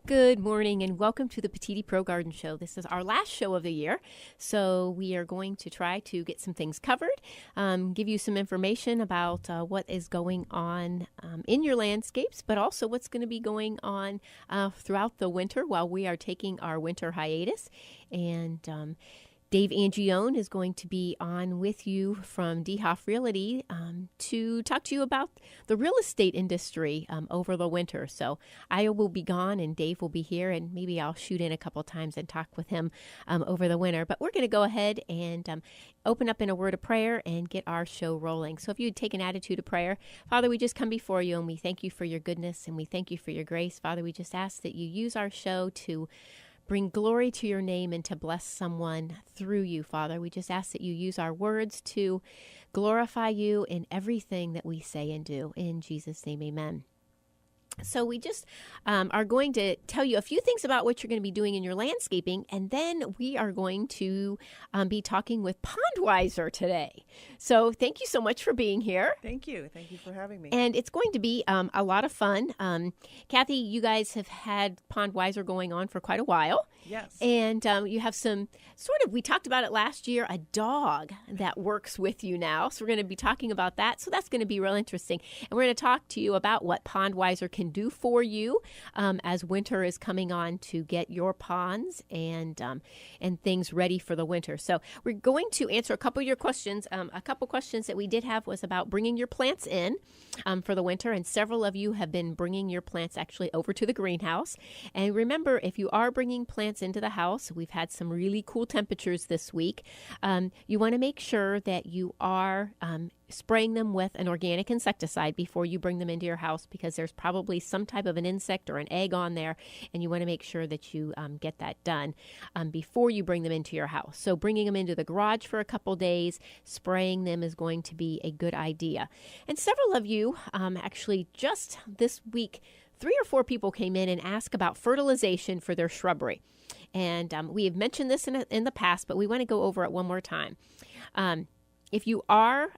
Good morning and welcome to the Petitti Pro Garden Show. This is our last show of the year, so we are going to try to get some things covered, give you some information about what is going on in your landscapes, but also what's going to be going on throughout the winter while we are taking our winter hiatus. And Dave Angione is going to be on with you from DeHoff Realty to talk to you about the real estate industry over the winter. So I will be gone and Dave will be here, and maybe I'll shoot in a couple times and talk with him over the winter. But we're going to go ahead and open up in a word of prayer and get our show rolling. So if you'd take an attitude of prayer, Father, we just come before you and we thank you for your goodness and we thank you for your grace. Father, we just ask that you use our show to bring glory to your name and to bless someone through you, Father. We just ask that you use our words to glorify you in everything that we say and do. In Jesus' name, amen. So we just are going to tell you a few things about what you're going to be doing in your landscaping, and then we are going to be talking with Pondweiser today. So thank you so much for being here. Thank you. Thank you for having me. And it's going to be a lot of fun. Kathy, you guys have had Pondweiser going on for quite a while. Yes. And you have some we talked about it last year, a dog that works with you now. So we're going to be talking about that. So that's going to be real interesting. And we're going to talk to you about what Pondweiser can do for you as winter is coming on to get your ponds and things ready for the winter. So we're going to answer a couple of your questions. A couple questions that we did have was about bringing your plants in for the winter, and several of you have been bringing your plants actually over to the greenhouse. And remember, if you are bringing plants into the house, we've had some really cool temperatures this week. You want to make sure that you are spraying them with an organic insecticide before you bring them into your house, because there's probably some type of an insect or an egg on there, and you want to make sure that you get that done before you bring them into your house. So bringing them into the garage for a couple days, spraying them is going to be a good idea. And several of you actually just this week, 3 or 4 people came in and asked about fertilization for their shrubbery. And we have mentioned this in the past, but we want to go over it one more time. If you are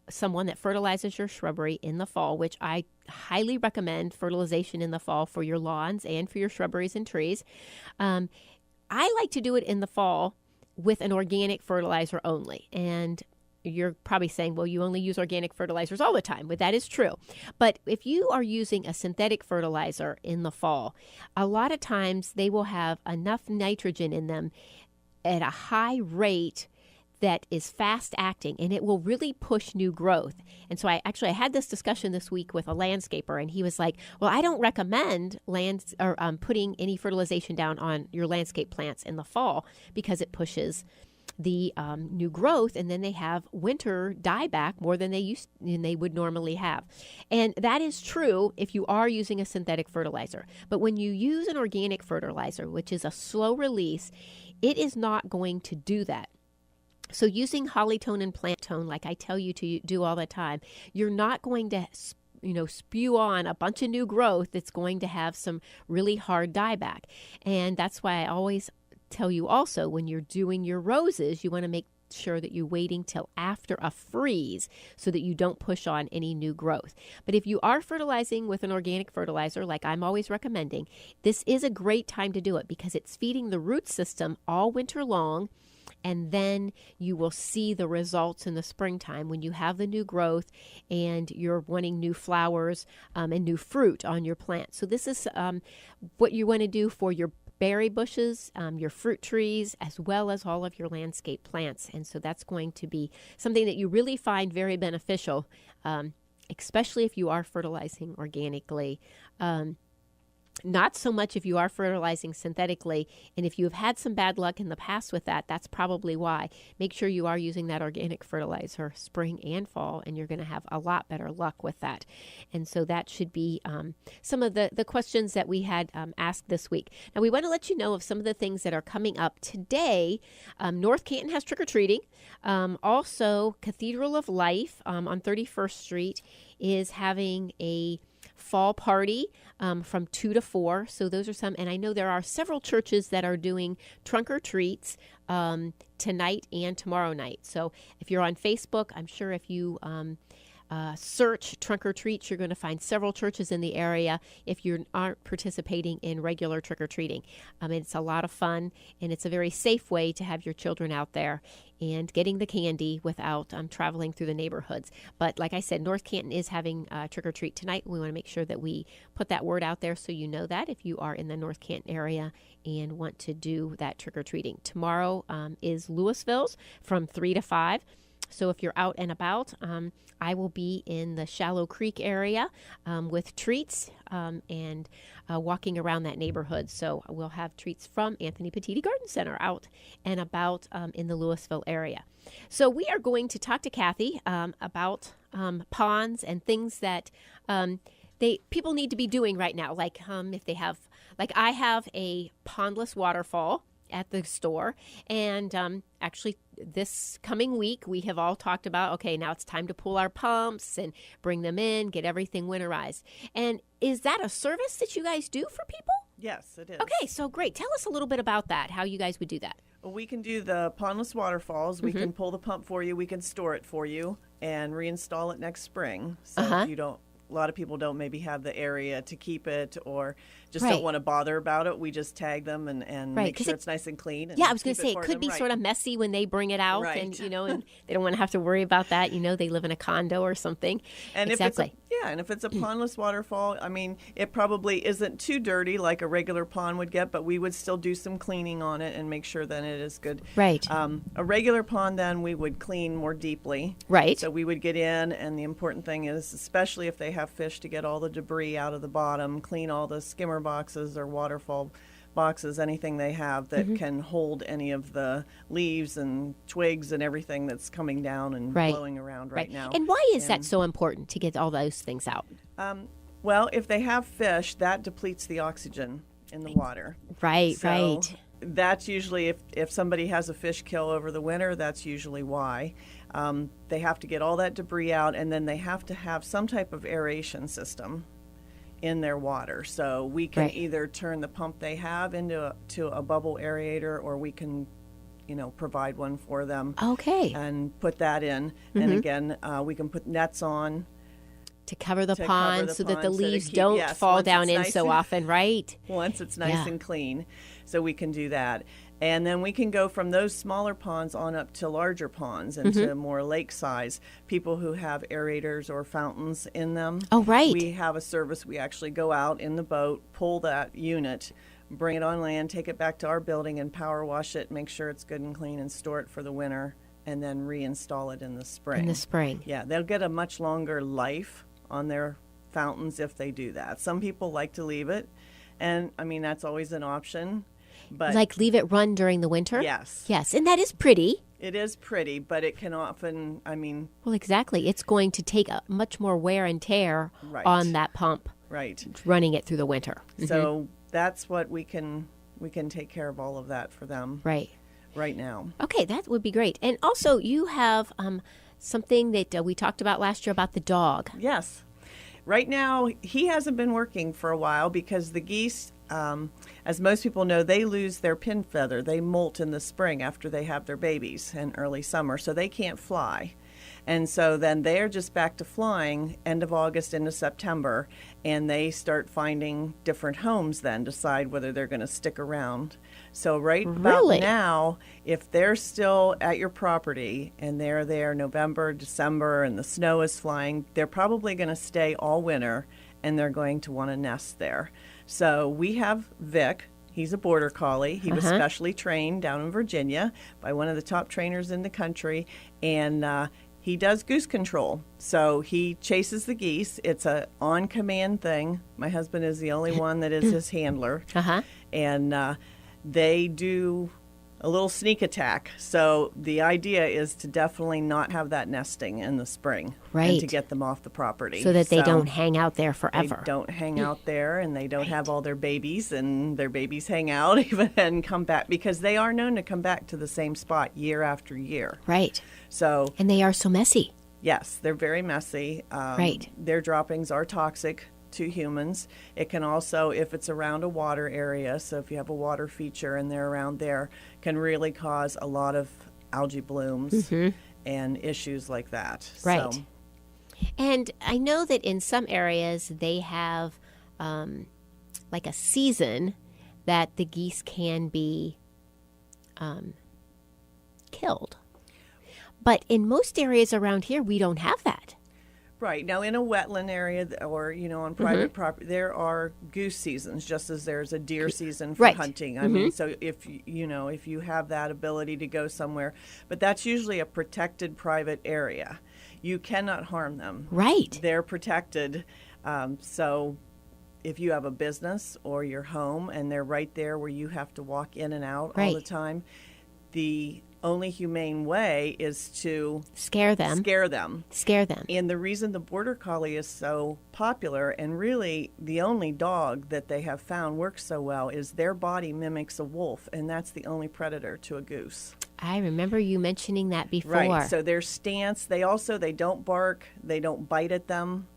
someone that fertilizes your shrubbery in the fall, which I highly recommend fertilization in the fall for your lawns and for your shrubberies and trees, I like to do it in the fall with an organic fertilizer only. And you're probably saying, well, you only use organic fertilizers all the time. But that is true. But if you are using a synthetic fertilizer in the fall, a lot of times they will have enough nitrogen in them at a high rate that is fast acting, and it will really push new growth. And so I had this discussion this week with a landscaper, and he was like, well, I don't recommend putting any fertilization down on your landscape plants in the fall because it pushes the new growth, and then they have winter dieback more than they would normally have. And that is true if you are using a synthetic fertilizer. But when you use an organic fertilizer, which is a slow release, it is not going to do that. So using Hollytone and Planttone, like I tell you to do all the time, you're not going to spew on a bunch of new growth that's going to have some really hard dieback. And that's why I always tell you also, when you're doing your roses, you want to make sure that you're waiting till after a freeze so that you don't push on any new growth. But if you are fertilizing with an organic fertilizer, like I'm always recommending, this is a great time to do it because it's feeding the root system all winter long. And then you will see the results in the springtime when you have the new growth and you're wanting new flowers and new fruit on your plant. So this is what you want to do for your berry bushes, your fruit trees, as well as all of your landscape plants. And so that's going to be something that you really find very beneficial, especially if you are fertilizing organically. Not so much if you are fertilizing synthetically, and if you have had some bad luck in the past with that, that's probably why. Make sure you are using that organic fertilizer spring and fall, and you're going to have a lot better luck with that. And so that should be some of the questions that we had asked this week. Now, we want to let you know of some of the things that are coming up today. North Canton has trick-or-treating. Also, Cathedral of Life on 31st Street is having a fall party from 2 to 4. So those are some, and I know there are several churches that are doing trunk or treats tonight and tomorrow night. So if you're on Facebook, I'm sure if you search trunk or treats. You're going to find several churches in the area if you aren't participating in regular trick-or-treating. It's a lot of fun, and it's a very safe way to have your children out there and getting the candy without traveling through the neighborhoods. But like I said, North Canton is having trick-or-treat tonight. We want to make sure that we put that word out there so you know that if you are in the North Canton area and want to do that trick-or-treating. Tomorrow is Louisville's from 3 to 5. So if you're out and about, I will be in the Shallow Creek area with treats and walking around that neighborhood. So we'll have treats from Anthony Petitti Garden Center out and about in the Louisville area. So we are going to talk to Kathy about ponds and things that people need to be doing right now. Like if they have, like I have a pondless waterfall at the store, and actually this coming week we have all talked about, okay, now it's time to pull our pumps and bring them in, get everything winterized. And is that a service that you guys do for people? Yes, it is. Okay, so great. Tell us a little bit about that, how you guys would do that. Well, we can do the pondless waterfalls. We can pull the pump for you. We can store it for you and reinstall it next spring. So if you don't, a lot of people don't maybe have the area to keep it or just don't want to bother about it. We just tag them and make sure it's nice and clean. And I was going to say, it could be sort of messy when they bring it out and, and they don't want to have to worry about that. They live in a condo or something. And exactly. If it's a pondless waterfall, I mean, it probably isn't too dirty like a regular pond would get, but we would still do some cleaning on it and make sure that it is good. Right. A regular pond, then, we would clean more deeply. Right. So we would get in, and the important thing is, especially if they have fish, to get all the debris out of the bottom, clean all the skimmer boxes or waterfall boxes, anything they have that can hold any of the leaves and twigs and everything that's coming down and blowing around right now. And why is that so important to get all those things out? Well, if they have fish, that depletes the oxygen in the water. Right. That's usually, if somebody has a fish kill over the winter, that's usually why. They have to get all that debris out, and then they have to have some type of aeration system in their water. So we can either turn the pump they have into a bubble aerator, or we can, provide one for them. Okay. And put that in. And again, we can put nets on to cover the pond so that the leaves don't fall down in so often, right? Once it's nice and clean. So we can do that. And then we can go from those smaller ponds on up to larger ponds and to more lake size. People who have aerators or fountains in them. Oh, right. We have a service. We actually go out in the boat, pull that unit, bring it on land, take it back to our building and power wash it, make sure it's good and clean, and store it for the winter, and then reinstall it in the spring. In the spring. Yeah, they'll get a much longer life on their fountains if they do that. Some people like to leave it, and I mean, that's always an option. But like leave it run during the winter? Yes. Yes, and that is pretty. It is pretty, but it can often, Well, exactly. It's going to take much more wear and tear on that pump. Right. Running it through the winter. So that's what we can take care of all of that for them. Right now. Okay, that would be great. And also, you have something that we talked about last year about the dog. Yes. Right now, he hasn't been working for a while because the geese, as most people know, they lose their pin feather. They molt in the spring after they have their babies in early summer, so they can't fly. And so then they're just back to flying end of August into September, and they start finding different homes then, decide whether they're going to stick around. So about now, if they're still at your property and they're there November, December, and the snow is flying, they're probably going to stay all winter, and they're going to want to nest there. So we have Vic. He's a border collie. He was specially trained down in Virginia by one of the top trainers in the country, and he does goose control. So he chases the geese. It's a on-command thing. My husband is the only one that is his handler. And they do a little sneak attack. So the idea is to definitely not have that nesting in the spring. And to get them off the property. So that they don't hang out there forever. They don't hang out there, and they don't have all their babies, and their babies hang out even and come back, because they are known to come back to the same spot year after year. Right. So. And they are so messy. Yes, they're very messy. Their droppings are toxic to humans. It can also, if it's around a water area, so if you have a water feature and they're around there, can really cause a lot of algae blooms and issues like that. Right. So, And I know that in some areas they have like a season that the geese can be killed. But in most areas around here, we don't have that. Right. Now, in a wetland area or, on private property, there are goose seasons, just as there's a deer season for hunting. I mean, so if you have that ability to go somewhere, but that's usually a protected private area. You cannot harm them. Right. They're protected. So if you have a business or your home and they're right there where you have to walk in and out all the time, the only humane way is to scare them. And the reason the Border Collie is so popular, and really the only dog that they have found works so well, is their body mimics a wolf, and that's the only predator to a goose. I remember you mentioning that before. Right. So their stance, they don't bark, they don't bite at them.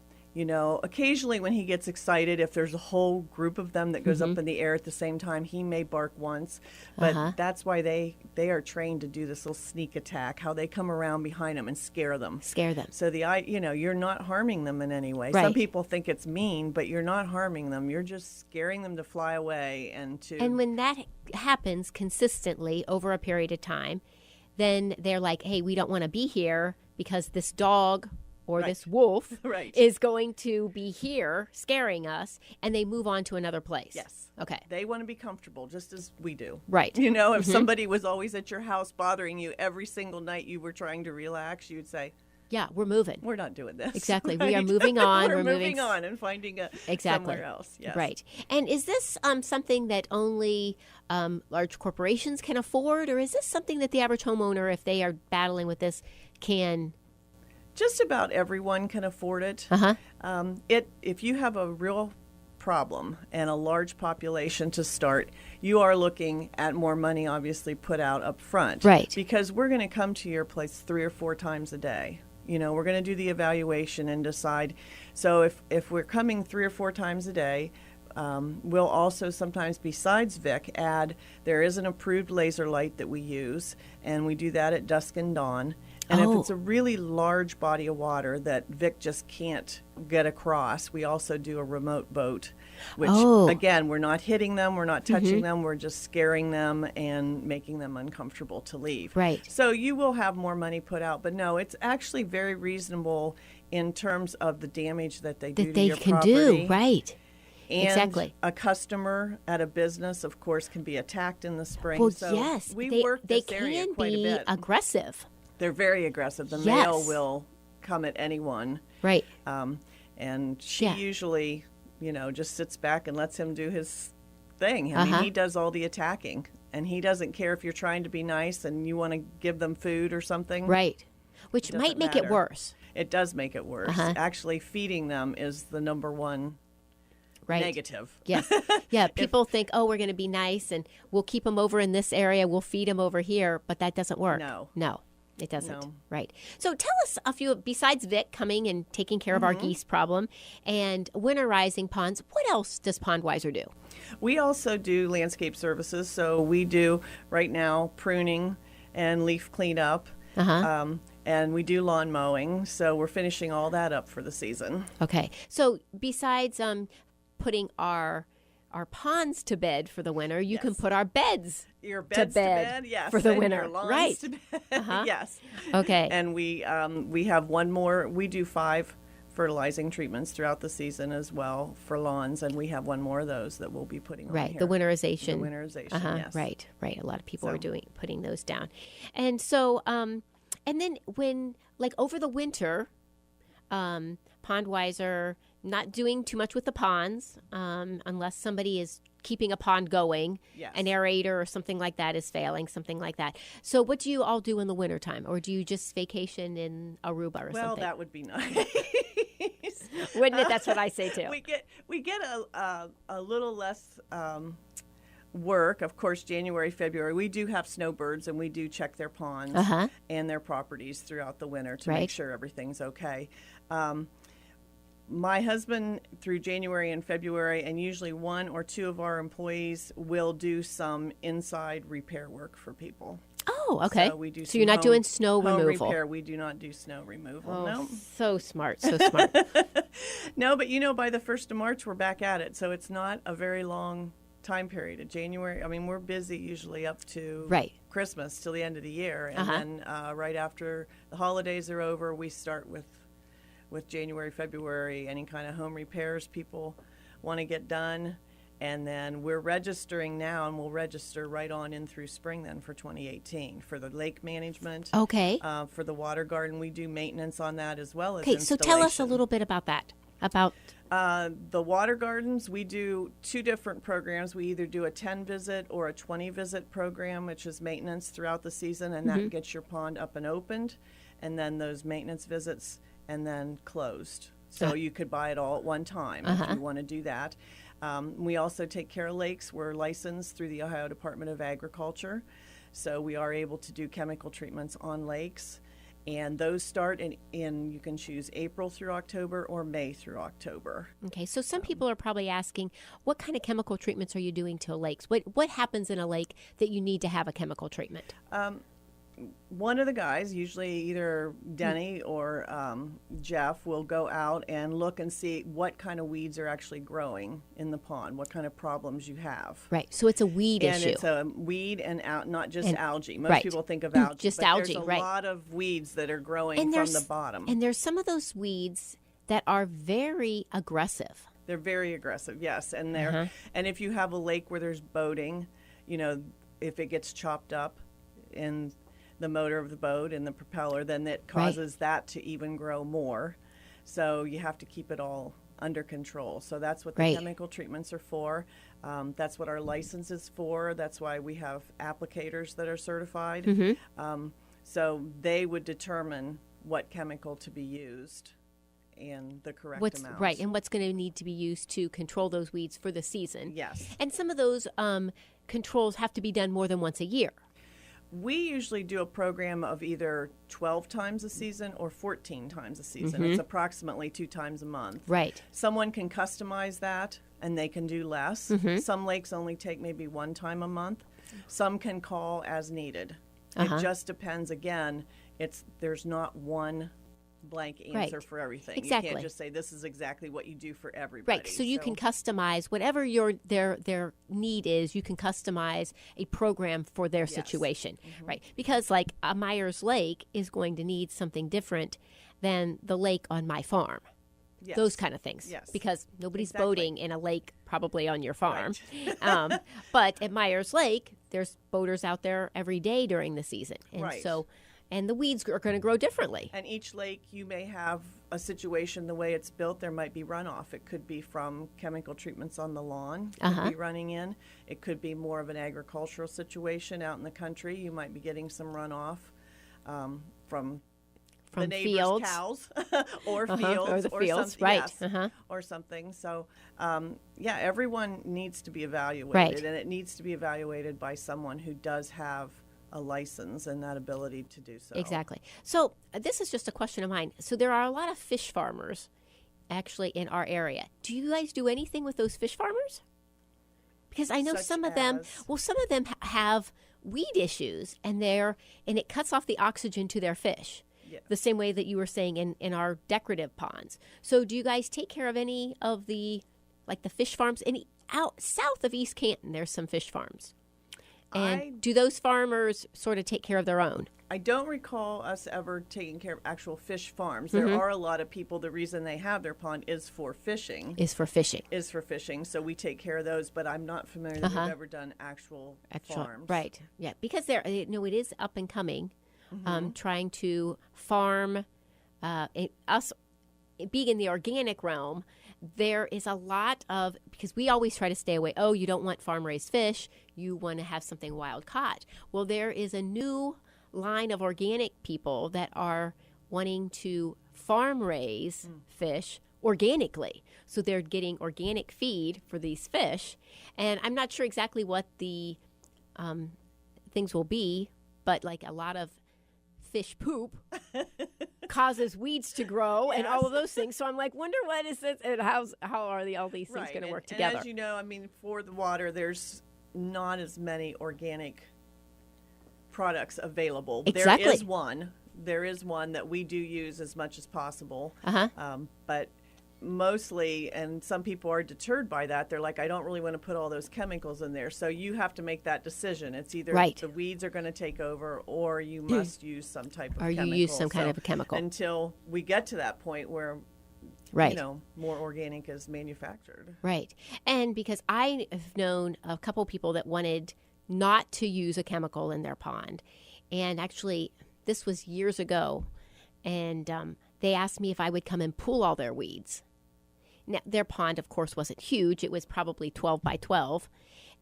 Occasionally when he gets excited, if there's a whole group of them that goes up in the air at the same time, he may bark once. But that's why they are trained to do this little sneak attack, how they come around behind them and scare them. So you're not harming them in any way. Right. Some people think it's mean, but you're not harming them. You're just scaring them to fly away and when that happens consistently over a period of time, then they're like, hey, we don't want to be here because this dog or this wolf is going to be here scaring us, and they move on to another place. Yes. Okay. They want to be comfortable, just as we do. Right. If somebody was always at your house bothering you every single night you were trying to relax, you'd say, yeah, we're moving. We're not doing this. Exactly. Right? We are moving on. We're moving on and finding somewhere else. Yes. Right. And is this something that only large corporations can afford, or is this something that the average homeowner, if they are battling with this, can? Just about everyone can afford it. If you have a real problem and a large population to start, you are looking at more money obviously put out up front. Right. Because we're going to come to your place 3 or 4 times a day. We're going to do the evaluation and decide. So if we're coming 3 or 4 times a day, we'll also sometimes, besides Vic, there is an approved laser light that we use, and we do that at dusk and dawn. And if it's a really large body of water that Vic just can't get across, we also do a remote boat, which, again, we're not hitting them, we're not touching them, we're just scaring them and making them uncomfortable to leave. Right. So you will have more money put out, but no, it's actually very reasonable in terms of the damage that they do to your property. Do, right. And exactly. a customer at a business, of course, can be attacked in the spring. Well, so yes, we work this they area can quite a be bit. aggressive. They're very aggressive. The male will come at anyone. Right. And she usually, just sits back and lets him do his thing. I mean, he does all the attacking. And he doesn't care if you're trying to be nice and you want to give them food or something. Right. Which might make it worse. It does make it worse. Actually, feeding them is the number one negative. Yes. Yeah. People think, we're going to be nice and we'll keep them over in this area. We'll feed them over here. But that doesn't work. No. It doesn't. No. Right. So tell us a few, besides Vic coming and taking care of our geese problem and winterizing ponds, what else does Pondweiser do? We also do landscape services. So we do right now pruning and leaf cleanup. And we do lawn mowing. So we're finishing all that up for the season. Okay. So besides putting our ponds to bed for the winter, you can put our beds to bed yes, for the and winter, your lawns right? To bed. Yes. Okay. And we have one more. We do 5 fertilizing treatments throughout the season as well for lawns, and we have one more of those that we'll be putting on here. The winterization. Yes. Right. A lot of people are putting those down, and so and then when over the winter, Pondweiser not doing too much with the ponds unless somebody is keeping a pond going. Yes. An aerator or something like that is failing, something like that. So what do you all do in the wintertime? Or do you just vacation in Aruba or something? Well, that would be nice. Wouldn't it? That's what I say too. We get a little less work. Of course, January, February, we do have snowbirds and we do check their ponds and their properties throughout the winter to make sure everything's okay. My husband, through January and February, and usually 1 or 2 of our employees will do some inside repair work for people. Oh, okay. So we do. So you're not doing snow home removal. repair. We do not do snow removal. Oh, No. so smart, so smart. No, but by the 1st of March, we're back at it. So it's not a very long time period. January, I mean, we're busy usually up to Christmas till the end of the year. And then right after the holidays are over, we start with January, February, any kind of home repairs people want to get done. And then we're registering now, and we'll register right on in through spring then for 2018 for the lake management. Okay. For the water garden, we do maintenance on that as well as Okay, so tell us a little bit about that. About the water gardens, we do 2 different programs. We either do a 10-visit or a 20-visit program, which is maintenance throughout the season, and that gets your pond up and opened, and then those maintenance visits, and then closed. So you could buy it all at one time if you want to do that. We also take care of lakes. We're licensed through the Ohio Department of Agriculture, so we are able to do chemical treatments on lakes. And those start in you can choose April through October or May through October. Okay, so some people are probably asking, what kind of chemical treatments are you doing to lakes? What happens in a lake that you need to have a chemical treatment? One of the guys, usually either Denny or Jeff, will go out and look and see what kind of weeds are actually growing in the pond, what kind of problems you have. Right, so it's a weed issue. And it's a weed and not just algae. Most people think of algae, just but algae, there's a lot of weeds that are growing from the bottom. And there's some of those weeds that are very aggressive. They're very aggressive, yes. And and if you have a lake where there's boating, if it gets chopped up in the motor of the boat and the propeller, then it causes that to even grow more. So you have to keep it all under control. So that's what the chemical treatments are for. That's what our license is for. That's why we have applicators that are certified. So they would determine what chemical to be used and the correct amount. Right, and what's going to need to be used to control those weeds for the season. Yes. And some of those controls have to be done more than once a year. We usually do a program of either 12 times a season or 14 times a season. It's approximately 2 times a month. Right. Someone can customize that, and they can do less. Some lakes only take maybe 1 time a month. Some can call as needed. It just depends. Again, there's not one blank answer for everything. Exactly. You can't just say this is exactly what you do for everybody. Right. So you can customize whatever their need is. You can customize a program for their situation. Right. Because like a Myers Lake is going to need something different than the lake on my farm. Yes. Those kind of things. Yes. Because nobody's boating in a lake probably on your farm. Right. But at Myers Lake, there's boaters out there every day during the season. And so and the weeds are going to grow differently. And each lake, you may have a situation, the way it's built, there might be runoff. It could be from chemical treatments on the lawn, could be running in. It could be more of an agricultural situation out in the country. You might be getting some runoff from the neighbor's fields. Cows or fields. Or the fields, something, right. Yes, or something. So, everyone needs to be evaluated, and it needs to be evaluated by someone who does have a license and that ability to do so. Exactly. So this is just a question of mine. So there are a lot of fish farmers actually in our area. Do you guys do anything with those fish farmers? Because I know some of them have weed issues and it cuts off the oxygen to their fish. Yeah. The same way that you were saying in our decorative ponds. So do you guys take care of any of the fish farms? Out south of East Canton, there's some fish farms. And do those farmers sort of take care of their own? I don't recall us ever taking care of actual fish farms. There are a lot of people, the reason they have their pond is for fishing. Is for fishing. So we take care of those, but I'm not familiar that we've ever done actual farms. Right, yeah, because it is up and coming, trying to farm, us being in the organic realm. There is a lot of, because we always try to stay away, you don't want farm-raised fish, you want to have something wild caught. Well, there is a new line of organic people that are wanting to farm-raise fish organically. So they're getting organic feed for these fish. And I'm not sure exactly what the things will be, but like a lot of fish poop causes weeds to grow and all of those things. So I'm like, wonder what is this and how are all these things going to work together? And as you know, for the water, there's not as many organic products available. Exactly. There is one that we do use as much as possible. Uh-huh. But mostly, and some people are deterred by that, they're like, I don't really want to put all those chemicals in there. So you have to make that decision. It's either the weeds are going to take over, or you must use some type of chemical. Or you use some kind of a chemical. Until we get to that point where more organic is manufactured. Right. And because I have known a couple people that wanted not to use a chemical in their pond. And actually, this was years ago. And they asked me if I would come and pull all their weeds. Now, their pond, of course, wasn't huge. It was probably 12 by 12.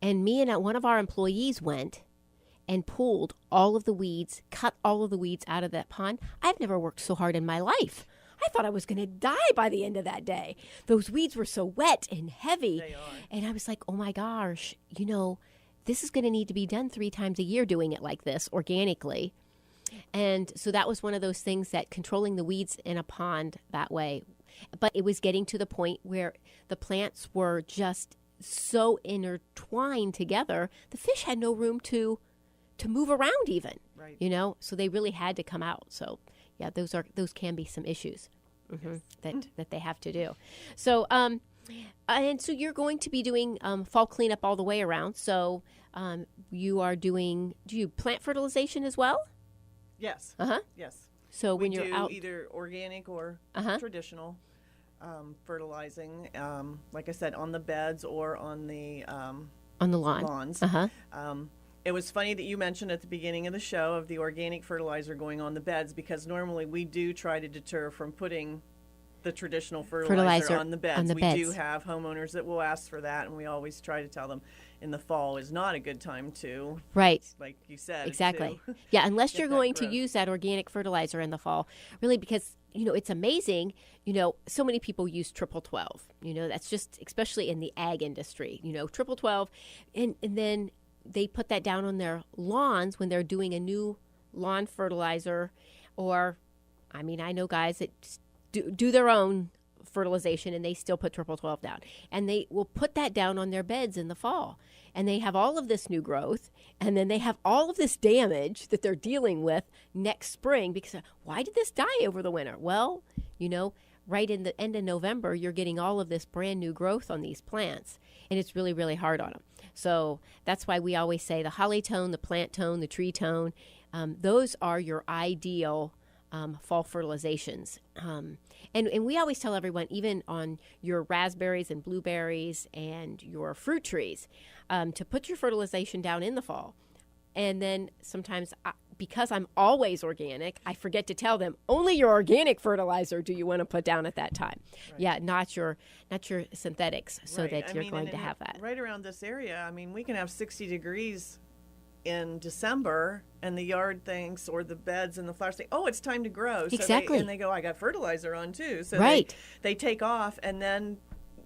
And me and one of our employees went and pulled all of the weeds, cut all of the weeds out of that pond. I've never worked so hard in my life. I thought I was going to die by the end of that day. Those weeds were so wet and heavy. They are. And I was like, oh my gosh, this is going to need to be done 3 times a year doing it like this organically. And so that was one of those things, that controlling the weeds in a pond that way. But it was getting to the point where the plants were just so intertwined together, the fish had no room to move around even, right. So they really had to come out. So yeah, those can be some issues that they have to do. So and so you're going to be doing fall cleanup all the way around. So do you plant fertilization as well? Yes. Uh-huh. Yes. So we when you're do out, either organic or traditional fertilizing, like I said, on the beds or on the lawn. lawns. Uh-huh. It was funny that you mentioned at the beginning of the show of the organic fertilizer going on the beds, because normally we do try to deter from putting the traditional fertilizer on the beds. We do have homeowners that will ask for that, and we always try to tell them in the fall is not a good time to. Right. Like you said. Exactly. Yeah, unless you're going to use that organic fertilizer in the fall, really, because it's amazing. So many people use triple 12. That's just, especially in the ag industry. Triple 12, and then they put that down on their lawns when they're doing a new lawn fertilizer, or, I know guys that do their own fertilization and they still put triple 12 down, and they will put that down on their beds in the fall, and they have all of this new growth, and then they have all of this damage that they're dealing with next spring, because why did this die over the winter? Well, right in the end of November, you're getting all of this brand new growth on these plants, and it's really, really hard on them. So that's why we always say the holly tone, the plant tone, the tree tone, those are your ideal fall fertilizations. And we always tell everyone, even on your raspberries and blueberries and your fruit trees, to put your fertilization down in the fall. And then sometimes, because I'm always organic, I forget to tell them, only your organic fertilizer do you want to put down at that time. Right. Yeah, not your synthetics, so that you're going to have that. Right around this area, we can have 60 degrees in December, and the yard thinks, or the beds and the flowers think, oh, it's time to grow. Exactly. And they go, I got fertilizer on too. So right. they take off, and then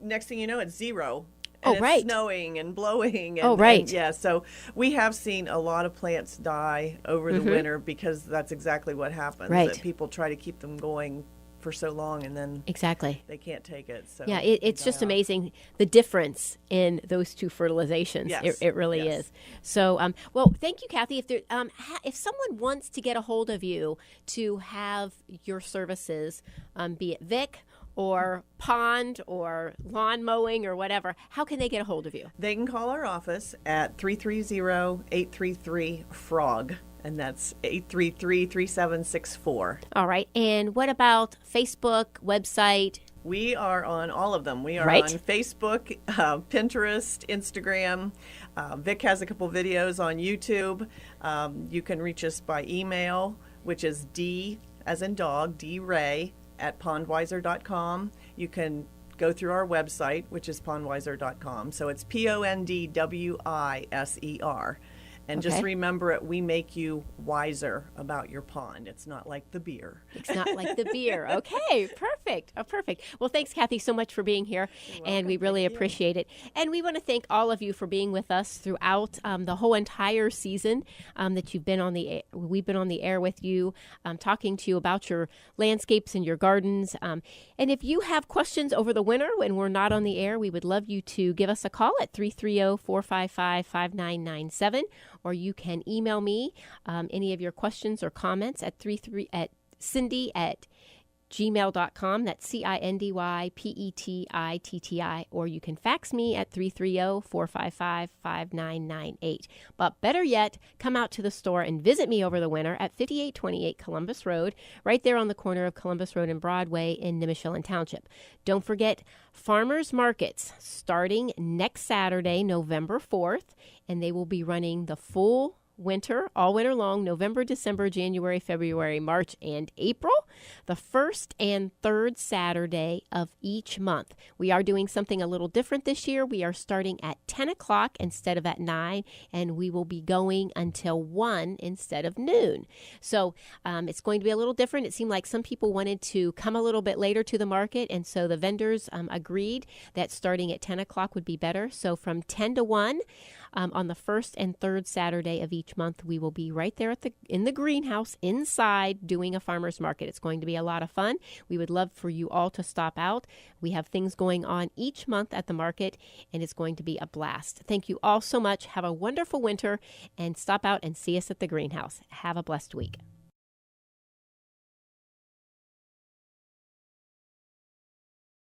next thing you know, it's zero. And it's snowing and blowing. And, so we have seen a lot of plants die over the winter, because that's exactly what happens. Right. That people try to keep them going for so long, and then they can't take it. So yeah, it's just amazing the difference in those two fertilizations. Yes. It really is. So, well, thank you, Kathy. If someone wants to get a hold of you to have your services, be it Vic or pond or lawn mowing or whatever, how can they get a hold of you? They can call our office at 330-833-FROG. And that's 833-3764. All right. And what about Facebook, website? We are on all of them. We are on Facebook, Pinterest, Instagram. Vic has a couple videos on YouTube. You can reach us by email, which is D as in dog, dray @pondwiser.com. You can go through our website, which is pondwiser.com. So it's PONDWISER. And just remember it, we make you wiser about your pond. It's not like the beer. It's not like the beer. Okay, perfect. Oh, perfect. Well, thanks, Kathy, so much for being here. And we really appreciate it. And we want to thank all of you for being with us throughout the whole entire season that you've been on the air. We've been on the air with you, talking to you about your landscapes and your gardens. And if you have questions over the winter when we're not on the air, we would love you to give us a call at 330-455-5997. or you can email me any of your questions or comments at Cindy@gmail.com. That's CindyPettitti, or you can fax me at 330-455-5998. But better yet, come out to the store and visit me over the winter at 5828 Columbus Road, right there on the corner of Columbus Road and Broadway in Nimishillen Township. Don't forget farmers markets starting next Saturday, November 4th, and they will be running the full winter, all winter long, November, December, January, February, March, and April, the first and third Saturday of each month. We are doing something a little different this year. We are starting at 10 o'clock instead of at 9, and we will be going until 1 instead of noon. So it's going to be a little different. It seemed like some people wanted to come a little bit later to the market, and so the vendors agreed that starting at 10 o'clock would be better. So from 10 to 1, on the first and third Saturday of each month, we will be right there in the greenhouse inside doing a farmer's market. It's going to be a lot of fun. We would love for you all to stop out. We have things going on each month at the market, and it's going to be a blast. Thank you all so much. Have a wonderful winter, and stop out and see us at the greenhouse. Have a blessed week.